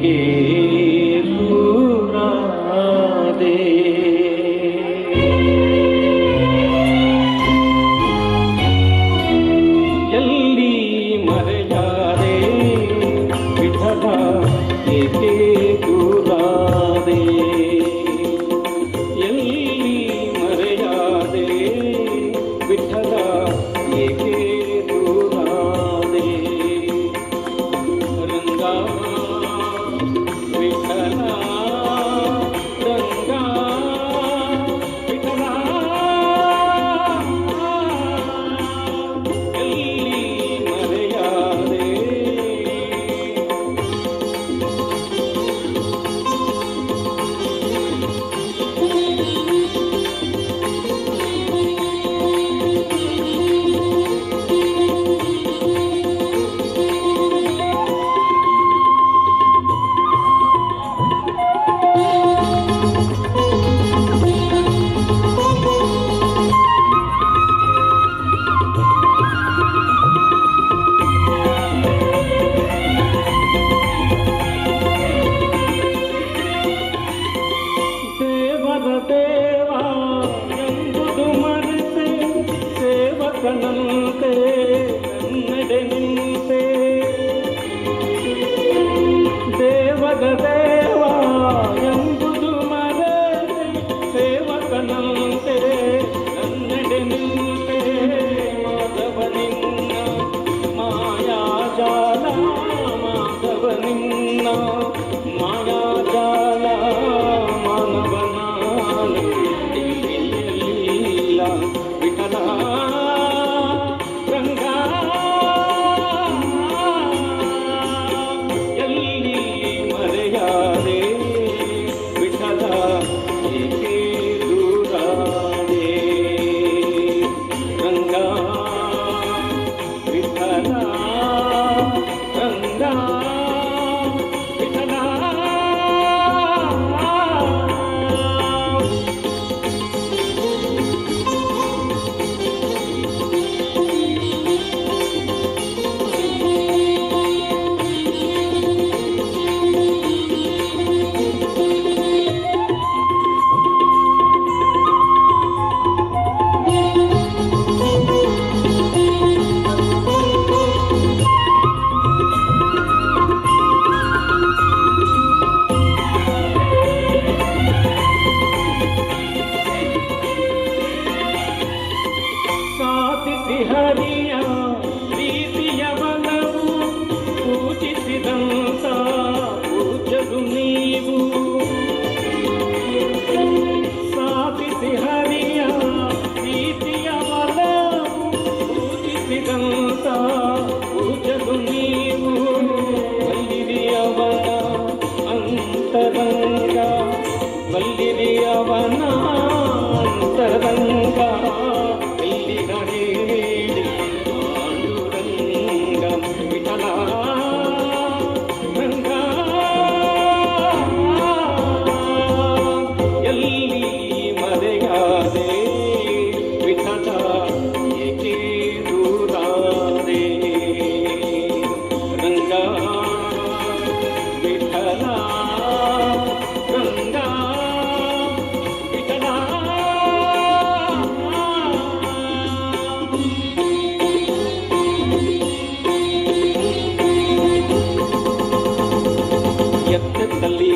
ಏಕೆ ದೂರಾದೆ ಎಲ್ಲಿ ಮರೆಯಾದೆ ವಿಠಲ ಏಕೆ ದೂರಾದೆ ಎಲ್ಲಿ ಮರೆಯಾದೆ ವಿಠಲ ಏಕೆ ದೂರಾದೆ ರಂಗ ವಿಠಲ ರಂಗ ವಿಠಲ ಎಲ್ಲಿ ಮರೆಯಾದೆ ದೇವ ಎಂಬುದು ಮರೆತೆ ಸೇವಕನಂತೆ ನನ್ನೆಡೆ ನಿಂತೆ ದೇವದ ದೇವ ಎಂಬುದು ಮರೆತೆ ಸೇವಕನಂತೆ ನನ್ನೆಡೆ ನಿಂತೆ ಮಾಧವ ನಿನ್ನ ಮಾಯಾಜಾಲ ಮಾಧವ ನಿನ್ನ ಮಾಯಾಜಾಲ ವಿಠಲ ರಂಗ ಎಲ್ಲಿ ಮರೆಯಾದೆ ವಿಠಲ ಏಕೆ ದೂರಾದೆ ರಂಗ ವಿಠಲ ರಂಗ ವಿಠಲ ಹರಿಯ ಪ್ರೀತಿಯ ಬಲವು ಪೂಜಿಸಿದಂತ ಪೂಜರು ನೀವು ಸಾಧಿಸಿ ಹರಿಯ ಪ್ರೀತಿಯ ಬಲವು ಪೂಜಿಸಿದಂತ ಪೂಜರು ನೀವು ಬಲ್ಲಿರಿಯವನ ಅಂತರಂಗ ಬಲ್ಲಿರಿಯವನ ಅಂತರಂಗ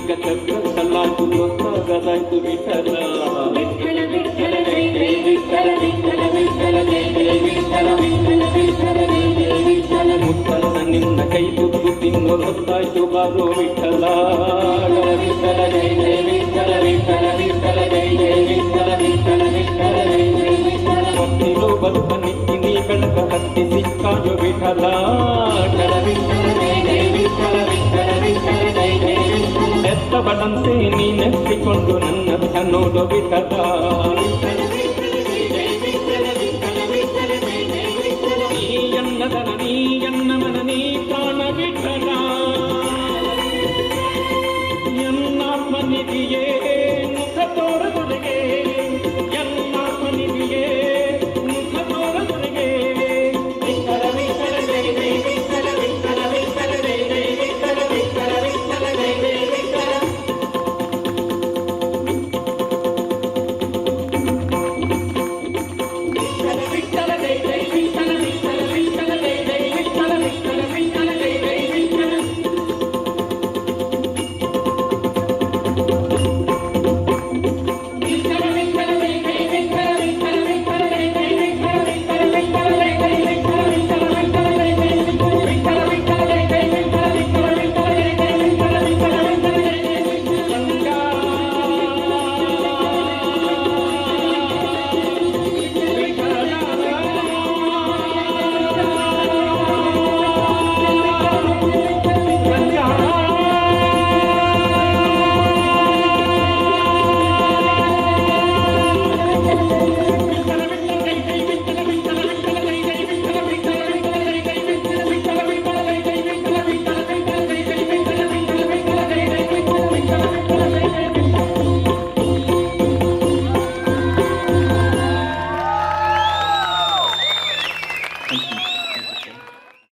ಚಕ್ರಸಲಾಯ್ತು ಲೊತ್ತಾಗದಾಯ್ತು ವಿಠಲ ಮುತ್ತಲ್ಲ ನಿನ್ನ ಕೈ ತುತ್ತು ತಿನ್ನು ಹೊತ್ತಾಯ್ತು ಬಾರೋ ವಿಠಲ ವಿಠಲ ಜೈ ಜೈ ವಿಠಲ ವಿಠಲ ವಿಠಲ ಜೈ ಜೈ ವಿಠಲ ವಿಠಲ ವಿಠಲ ಜೈ ಜೈ ವಿಠಲ ಹೊತ್ತಿರೋ ಬದುಕ ನಿತ್ತಿ ನೀ ಬೆಳಕ ಹತ್ತಿಸಿ ಕಾಯೋ ವಿಠಲ ವಿಠಲ ಜೈ ಜೈ ವಿಠಲ ವಿಠಲ ವಿಠಲ ಜೈ ಜೈ ಎತ್ತಬಡಂತೆ ನೀನೆತ್ತಿಕೊಂಡು ನನ್ನ ನೋಡು ವಿಠಲ